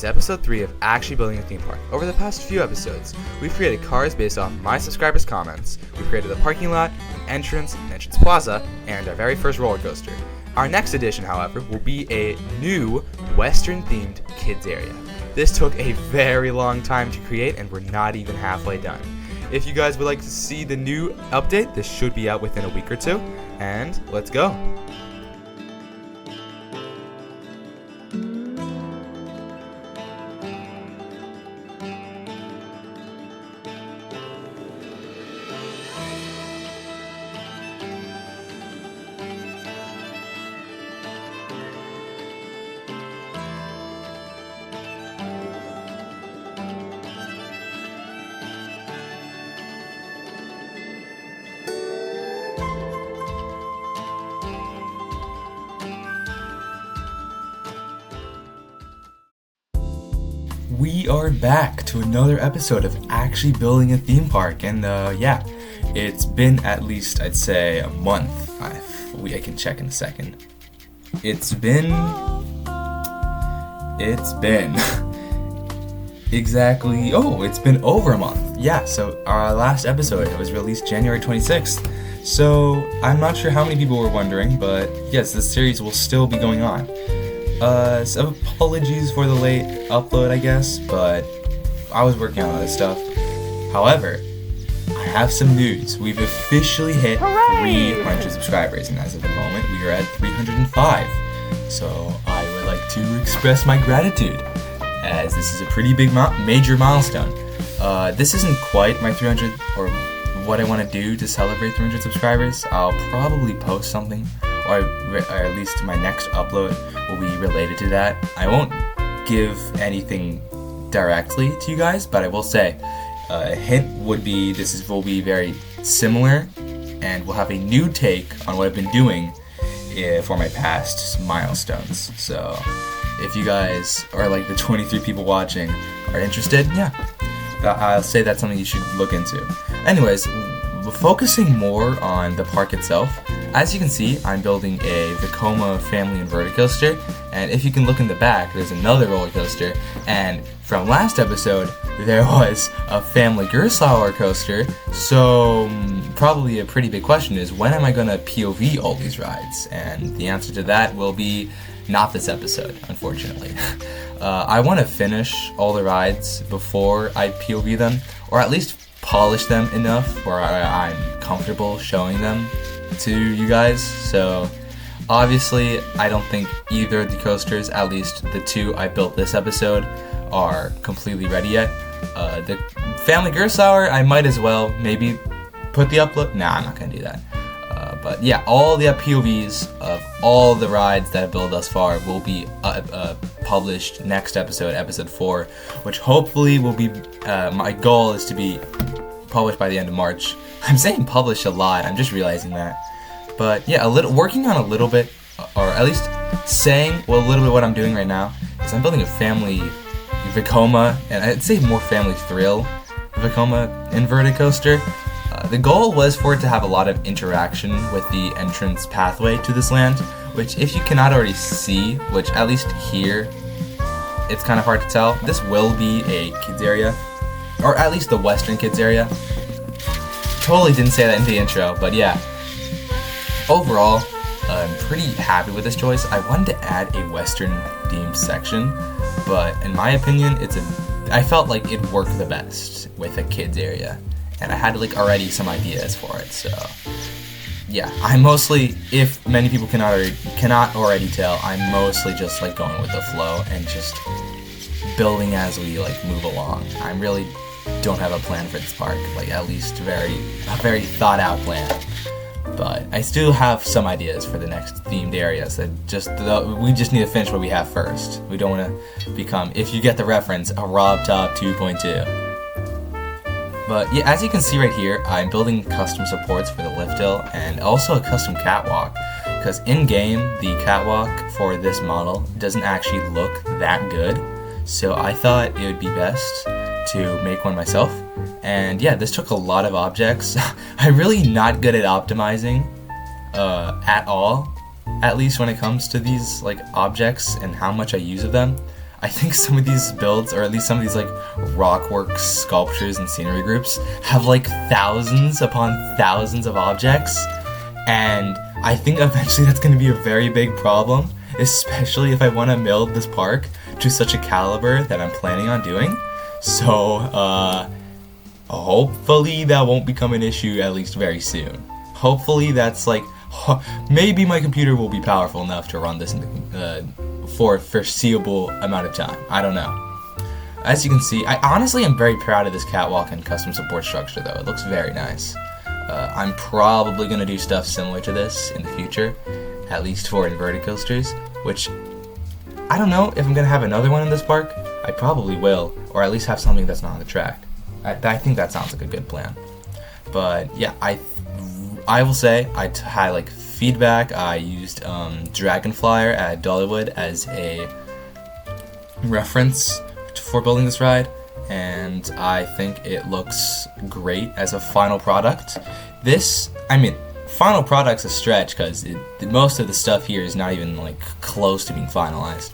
to episode 3 of Actually Building a Theme Park. Over the past few episodes, we've created cars based off my subscribers' comments. We've created a parking lot, an entrance plaza, and our very first roller coaster. Our next edition, however, will be a new Western-themed kids area. This took a very long time to create, and we're not even halfway done. If you guys would like to see the new update, this should be out within a week or two, and let's go. We are back to another episode of Actually Building a Theme Park, and it's been at least, I'd say, a month. I can check in a second. It's been exactly, it's been over a month. Yeah, so our last episode was released January 26th. So I'm not sure how many people were wondering, but yes, this series will still be going on. So apologies for the late upload, I guess, but I was working on other stuff. However, I have some news. We've officially hit 300 subscribers, and as of the moment, we are at 305. So I would like to express my gratitude, as this is a pretty big, major milestone. This isn't quite my 300 or what I want to do to celebrate 300 subscribers. I'll probably post something, or at least my next upload will be related to that. I won't give anything directly to you guys, but I will say a hint would be will be very similar, and we'll have a new take on what I've been doing for my past milestones. So if you guys are like the 23 people watching are interested, I'll say that's something you should look into. Anyways, focusing more on the park itself, as you can see, I'm building a Vekoma family inverted coaster, and if you can look in the back, there's another roller coaster, and from last episode, there was a family Gerstlauer coaster, so probably a pretty big question is, when am I going to POV all these rides? And the answer to that will be not this episode, unfortunately. I want to finish all the rides before I POV them, or at least polish them enough where I'm comfortable showing them to you guys. So obviously I don't think either of the coasters, at least the two I built this episode, are completely ready yet. The family Gerstlauer, I might as well maybe put the upload. Nah, I'm not gonna do that. But yeah, all the POVs of all the rides that I built thus far will be published next episode, episode 4, which hopefully will be, my goal is to be published by the end of March. I'm saying publish a lot, I'm just realizing that. But yeah, working on a little bit, or at least saying a little bit what I'm doing right now, is I'm building a family Vekoma, and I'd say more family thrill Vekoma inverted coaster. The goal was for it to have a lot of interaction with the entrance pathway to this land, which if you cannot already see, which at least here, it's kind of hard to tell, this will be a kids area, or at least the Western kids area. Totally didn't say that in the intro, but yeah. Overall, I'm pretty happy with this choice. I wanted to add a Western themed section, but in my opinion, I felt like it worked the best with a kids area. And I had already some ideas for it, so yeah. I mostly, if many people cannot already tell, I'm mostly just going with the flow and just building as we move along. I really don't have a plan for this park, at least a very thought out plan. But I still have some ideas for the next themed areas. We just need to finish what we have first. We don't want to become, if you get the reference, a Rob Top 2.2. But yeah, as you can see right here, I'm building custom supports for the lift hill and also a custom catwalk, because in-game, the catwalk for this model doesn't actually look that good, so I thought it would be best to make one myself. And yeah, this took a lot of objects. I'm really not good at optimizing at all, at least when it comes to these objects and how much I use of them. I think some of these builds, or at least some of these like rockwork sculptures and scenery groups, have like thousands upon thousands of objects, and I think eventually that's going to be a very big problem, especially if I want to build this park to such a caliber that I'm planning on doing. So, hopefully that won't become an issue, at least very soon. Hopefully that's like, maybe my computer will be powerful enough to run this for a foreseeable amount of time. I don't know. As you can see, I honestly am very proud of this catwalk and custom support structure though. It looks very nice. I'm probably going to do stuff similar to this in the future, at least for inverted coasters, which I don't know if I'm going to have another one in this park. I probably will, or at least have something that's not on the track. I think that sounds like a good plan. But yeah, I will say I had like feedback. I used Dragonflyer at Dollywood as a reference for building this ride, and I think it looks great as a final product. Final product's a stretch because most of the stuff here is not even like close to being finalized,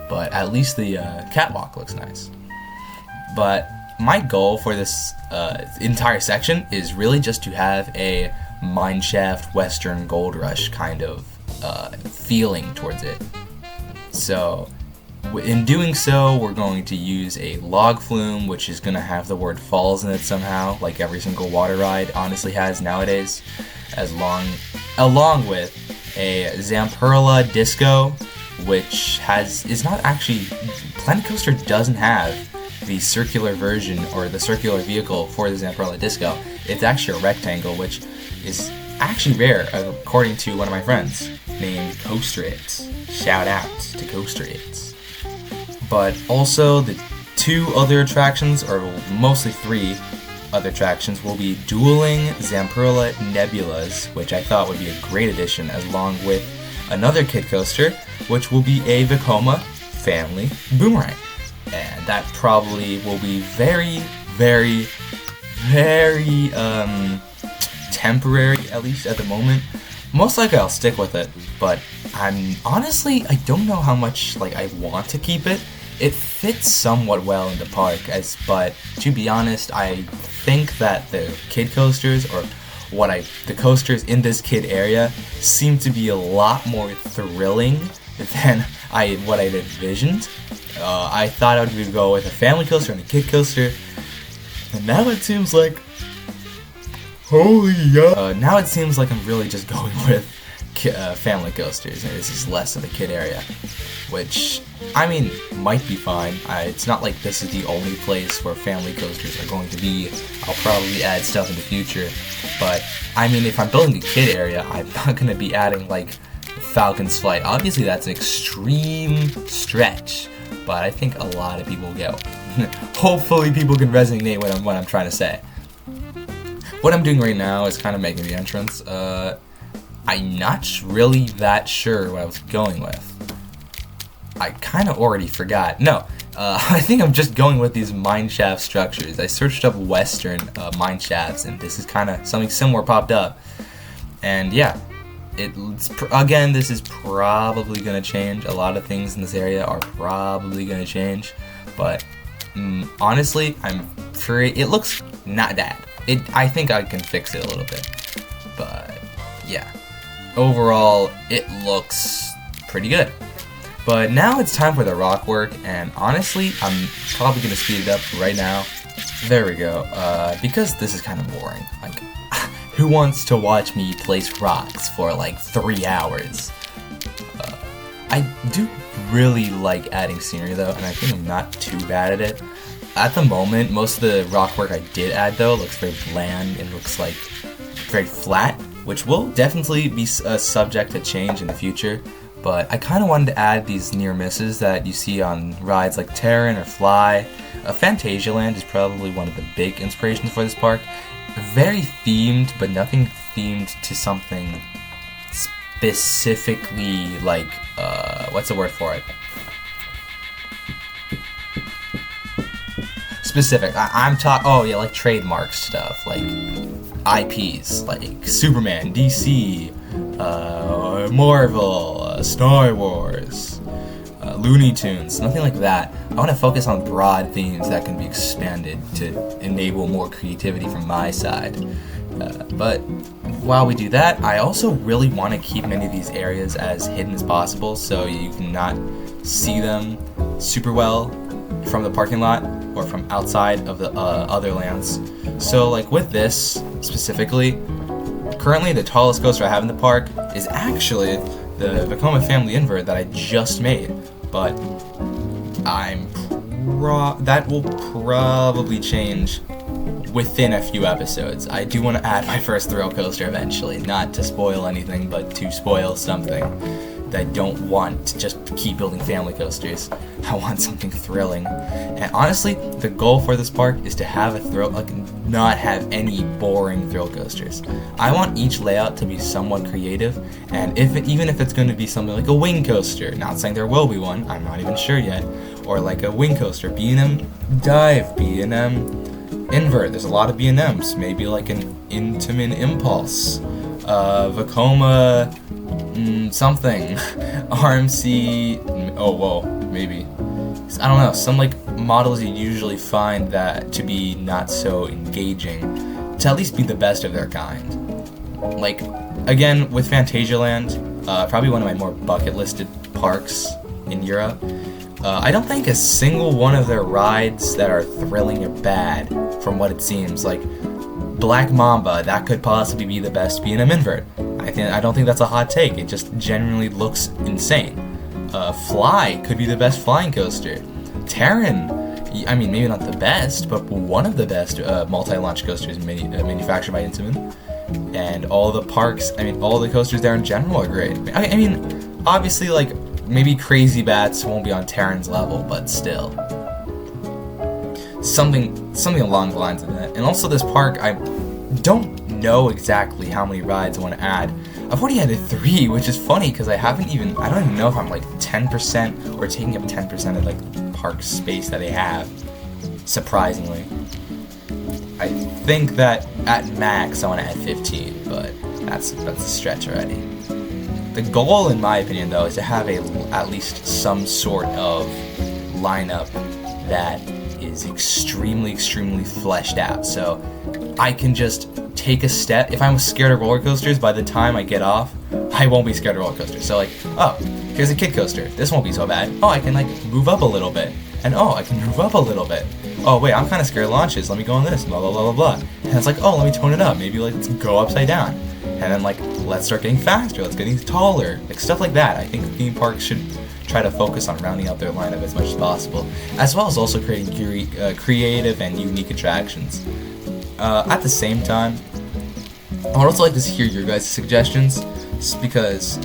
but at least the catwalk looks nice. But my goal for this entire section is really just to have a mineshaft Western Gold Rush kind of feeling towards it. So in doing so, we're going to use a log flume, which is going to have the word falls in it somehow, like every single water ride honestly has nowadays, along with a Zamperla Disco, which is not actually, Planet Coaster doesn't have the circular version or the circular vehicle for the Zamperla Disco. It's actually a rectangle, which is actually rare, according to one of my friends named Coasterits. Shout out to Coasterits. But also the two other attractions, or mostly three other attractions, will be dueling Zamperla Nebulas, which I thought would be a great addition, along with another kid coaster, which will be a Vekoma Family Boomerang. And that probably will be very, very, very temporary, at least at the moment. Most likely I'll stick with it, but I don't know how much I want to keep it. It fits somewhat well in the park, but to be honest, I think that the kid coasters, or the coasters in this kid area, seem to be a lot more thrilling than what I'd envisioned. I thought I would go with a family coaster and a kid coaster, and now it seems like, now it seems like I'm really just going with family coasters, and this is less of a kid area, which, might be fine. It's not like this is the only place where family coasters are going to be. I'll probably add stuff in the future, but, if I'm building a kid area, I'm not going to be adding, Falcon's Flight. Obviously, that's an extreme stretch, but I think a lot of people go. Hopefully people can resonate with what I'm trying to say. What I'm doing right now is kind of making the entrance. I'm not really that sure what I was going with. I kind of already forgot. No, I think I'm just going with these mineshaft structures. I searched up Western mineshafts, and this is kind of something similar popped up. And yeah, again, this is probably going to change. A lot of things in this area are probably going to change, but honestly, it looks not bad. I think I can fix it a little bit, but yeah, overall, it looks pretty good. But now it's time for the rock work, and honestly, I'm probably going to speed it up right now. There we go, because this is kind of boring. Who wants to watch me place rocks for 3 hours? I do really like adding scenery though, and I think I'm not too bad at it. At the moment, most of the rock work I did add though looks very bland and looks very flat, which will definitely be subject to change in the future. But I kind of wanted to add these near misses that you see on rides like Terran or Fly. Phantasialand is probably one of the big inspirations for this park. Very themed, but nothing themed to something specifically what's the word for it? Specific. I'm talking, like trademark stuff, like IPs, like Superman, DC, Marvel, Star Wars, Looney Tunes, nothing like that. I want to focus on broad themes that can be expanded to enable more creativity from my side. But while we do that, I also really want to keep many of these areas as hidden as possible, so you cannot see them super well from the parking lot or from outside of the other lands. So like with this specifically, currently the tallest coaster I have in the park is actually the Vekoma family invert that I just made, but that will probably change within a few episodes. I do want to add my first thrill coaster eventually, not to spoil anything, but to spoil something. I don't want to just keep building family coasters. I want something thrilling. And honestly, the goal for this park is to have a thrill, like not have any boring thrill coasters. I want each layout to be somewhat creative, and even if it's going to be something like a wing coaster, not saying there will be one, I'm not even sure yet, or like a wing coaster, B&M dive, B&M invert. There's a lot of B&Ms. Maybe like an Intamin Impulse, Vekoma something, RMC. Oh whoa, maybe. I don't know. Some like models you usually find that to be not so engaging, to at least be the best of their kind. Like again with Fantasialand, probably one of my more bucket listed parks in Europe. I don't think a single one of their rides that are thrilling or bad, from what it seems. Like Black Mamba, that could possibly be the best B&M invert. I don't think that's a hot take. It just genuinely looks insane. Fly could be the best flying coaster. Terran, I mean maybe not the best, but one of the best multi-launch coasters manufactured by Intamin. And all the parks, I mean all the coasters there in general are great. I mean obviously like maybe Crazy Bats won't be on Terran's level, but still. Something along the lines of that. And also this park, I don't know exactly how many rides I want to add. I've already added 3, which is funny because I don't even know if I'm like 10% or taking up 10% of like the park space that they have. Surprisingly. I think that at max I want to add 15, but that's a stretch already. The goal, in my opinion, though, is to have at least some sort of lineup that is extremely fleshed out. So I can just take a step. If I'm scared of roller coasters, by the time I get off, I won't be scared of roller coasters. So like, oh, here's a kid coaster. This won't be so bad. Oh, I can like move up a little bit. And oh, I can move up a little bit. Oh wait, I'm kind of scared of launches. Let me go on this. Blah blah blah blah blah. And it's like, oh, let me tone it up. Maybe like let's go upside down. And then like, let's start getting faster. Let's get taller. Like stuff like that. I think theme parks should try to focus on rounding out their lineup as much as possible, as well as also creating creative and unique attractions. At the same time, I would also like to hear your guys' suggestions, because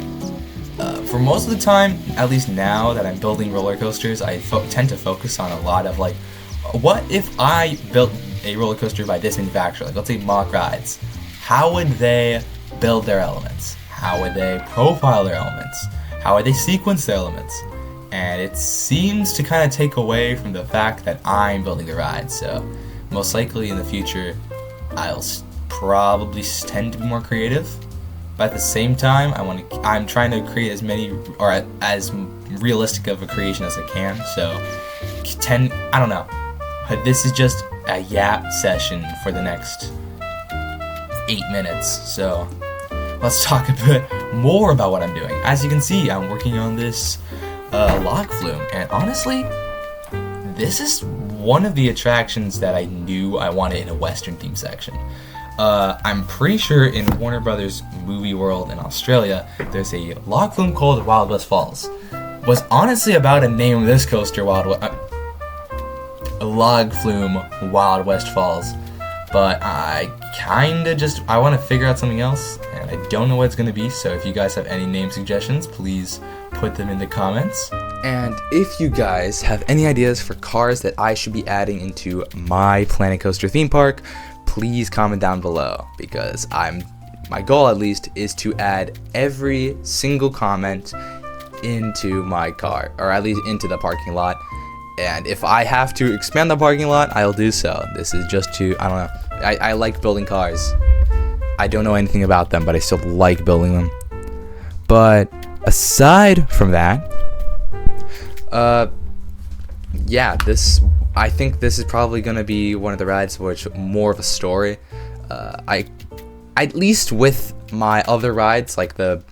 for most of the time, at least now that I'm building roller coasters, I tend to focus on a lot of like, what if I built a roller coaster by this manufacturer? Like let's say Mock Rides. How would they build their elements? How would they profile their elements? How would they sequence their elements? And it seems to kind of take away from the fact that I'm building the ride. So most likely in the future, I'll probably tend to be more creative. But at the same time, I'm trying to create as many or as realistic of a creation as I can. So I don't know. But this is just a yap session for the next 8 minutes. So let's talk a bit more about what I'm doing. As you can see, I'm working on this log flume, and honestly, this is one of the attractions that I knew I wanted in a Western theme section. I'm pretty sure in Warner Brothers Movie World in Australia, there's a log flume called Wild West Falls. Was honestly about to name this coaster log flume Wild West Falls, but I want to figure out something else, and I don't know what it's going to be. So if you guys have any name suggestions, please put them in the comments. And if you guys have any ideas for cars that I should be adding into my Planet Coaster theme park, please comment down below, because my goal at least is to add every single comment into my car, or at least into the parking lot. And if I have to expand the parking lot, I'll do so. This is just I don't know. I like building cars. I don't know anything about them, but I still like building them. But aside from that, Yeah, I think this is probably gonna be one of the rides which more of a story. I at least with my other rides like the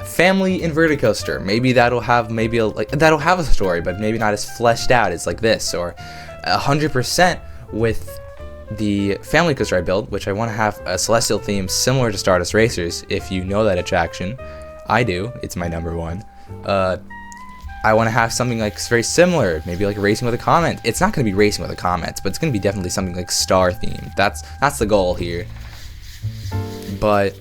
family inverted coaster, maybe that'll have a story, but maybe not as fleshed out as like this, or 100% with the family coaster I built, which I want to have a celestial theme similar to Stardust Racers. If you know that attraction, I do. It's my number one. I want to have something like very similar, maybe like Racing with a Comet. It's not going to be Racing with a Comet, but it's going to be definitely something like star themed. That's the goal here. But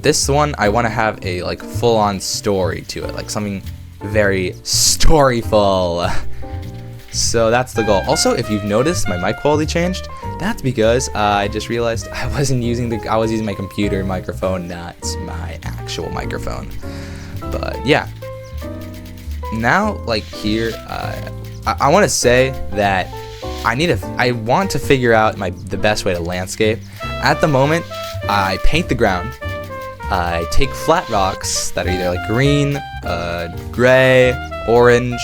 this one, I want to have a like full-on story to it, like something very storyful. So that's the goal. Also, if you've noticed my mic quality changed, that's because I just realized I was using my computer microphone, not my actual microphone. But yeah. Now, like here, I want to say that I want to figure out the best way to landscape. At the moment, I paint the ground. I take flat rocks that are either like green, gray, orange,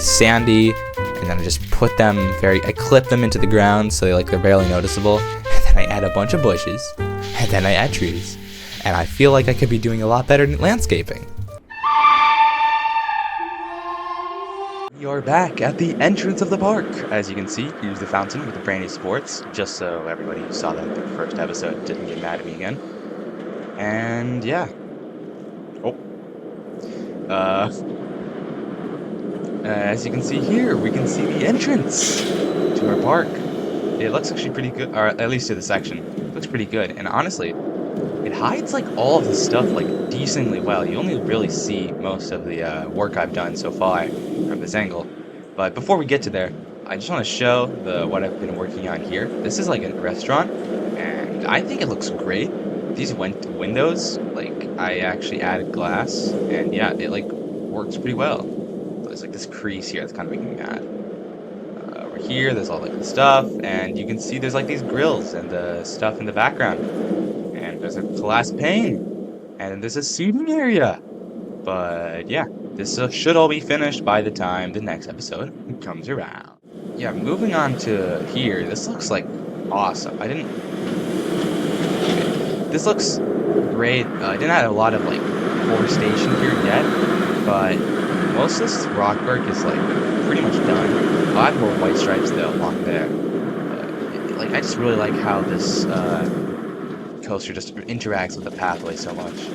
sandy, and then I just I clip them into the ground so they're barely noticeable. And then I add a bunch of bushes, and then I add trees, and I feel like I could be doing a lot better in landscaping. You're back at the entrance of the park. As you can see, here's the fountain with the brand new sports, just so everybody who saw that in the first episode didn't get mad at me again. And yeah. As you can see here, we can see the entrance to our park. It looks actually pretty good, or at least to the section. It looks pretty good, and honestly, it hides like all of the stuff like decently well. You only really see most of the work I've done so far from this angle. But before we get to there, I just want to show what I've been working on here. This is like a restaurant, and I think it looks great. These windows, like I actually added glass, and yeah, it like works pretty well. There's like this crease here that's kind of making me mad. Over here, there's all like the stuff, and you can see there's like these grills and the stuff in the background. And there's a glass pane, and there's a seating area. But yeah, this should all be finished by the time the next episode comes around. Yeah, moving on to here, this looks like awesome. This looks great. I didn't have a lot of like forestation here yet, but most of this rock work is like pretty much done. I'll add more white stripes though along there. But I just really like how this coaster just interacts with the pathway so much.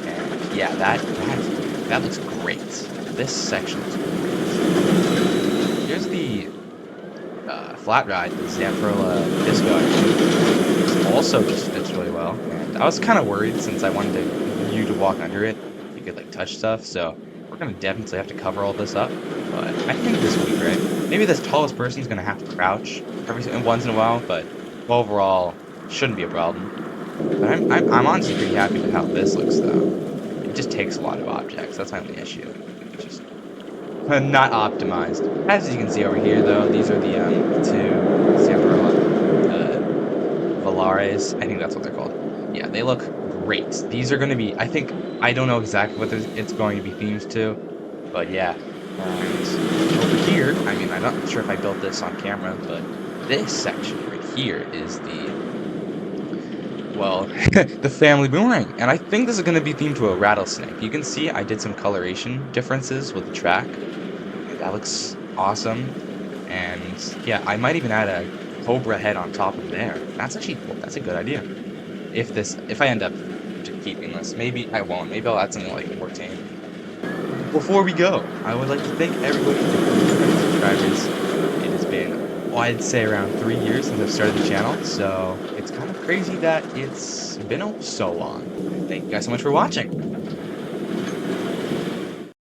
And yeah, that looks great. This section looks great. Here's the flat ride, the Zamperla Disco. It also just fits really well. And I was kind of worried since I wanted you to walk under it. You could like touch stuff, so we're gonna definitely have to cover all this up. But I think this will be great. Maybe this tallest person's gonna have to crouch once in a while, but overall shouldn't be a problem. But I'm honestly pretty happy with how this looks though. It just takes a lot of objects. That's my only issue. It's just not optimized. As you can see over here though, these are the two Zamperla Valares. I think that's what they're called. Yeah, they look great. These are going to be, I don't know exactly what it's going to be themed to, but yeah. And over here, I'm not sure if I built this on camera, but this section right here is the family boomerang. And I think this is going to be themed to a rattlesnake. You can see I did some coloration differences with the track. That looks awesome. And yeah, I might even add a cobra head on top of there. That's a good idea. If I end up keeping this, maybe I won't. Maybe I'll add something like more tame. Before we go, I would like to thank everybody for subscribers. It has been, I'd say around 3 years since I've started the channel, so it's kind of crazy that it's been so long. Thank you guys so much for watching.